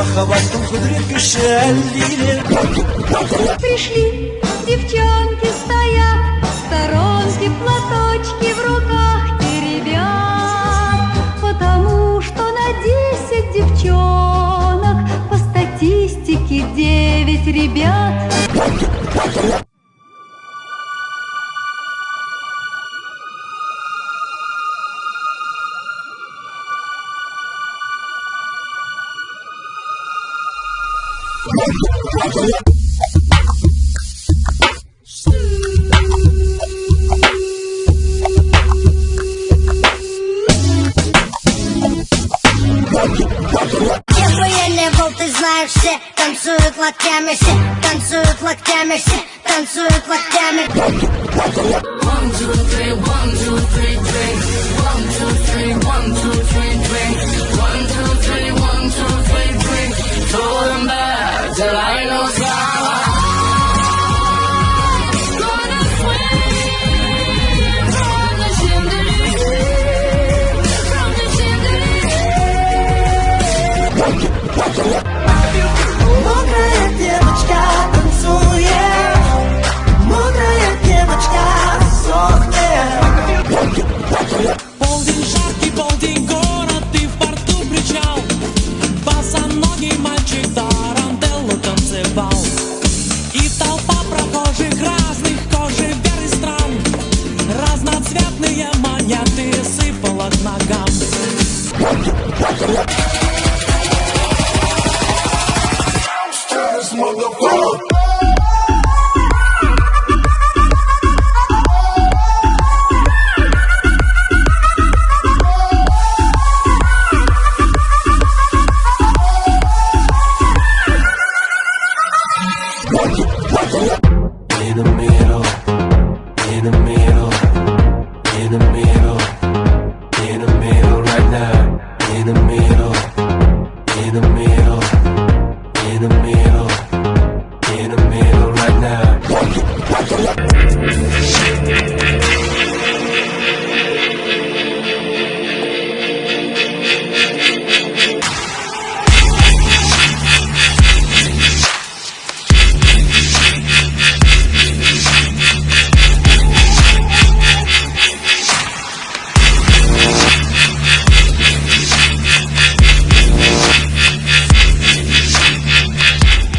хоховатом кудре печалили. Пришли, девчонки стоят, в сторонке платочки в руках теребят, потому что на 10 девчонок по статистике 9 ребят. Охуенный волк, ты знаешь, все танцуют локтями, все танцуют локтями, все танцуют локтями. 1, 2, 3, 1, 2, 3, drink. 1, 2, 3, 1, 2, 3, drink. 1, 2, 3, 1, 2, 3, drink. Throw them back till I know sour. Gonna swing from the chandelier, from the chandelier. Мокрая девочка танцует, мокрая девочка сохнет. Полдень жаркий, полдень город, и в порту причал. Босоногий мальчик тарантеллу танцевал. И толпа прохожих разных кожи, вер и стран. Разноцветные монеты сыпала к ногам. In the middle, in the middle, in the middle, in the middle right now. In the middle, in the middle, in the middle, in the middle right now.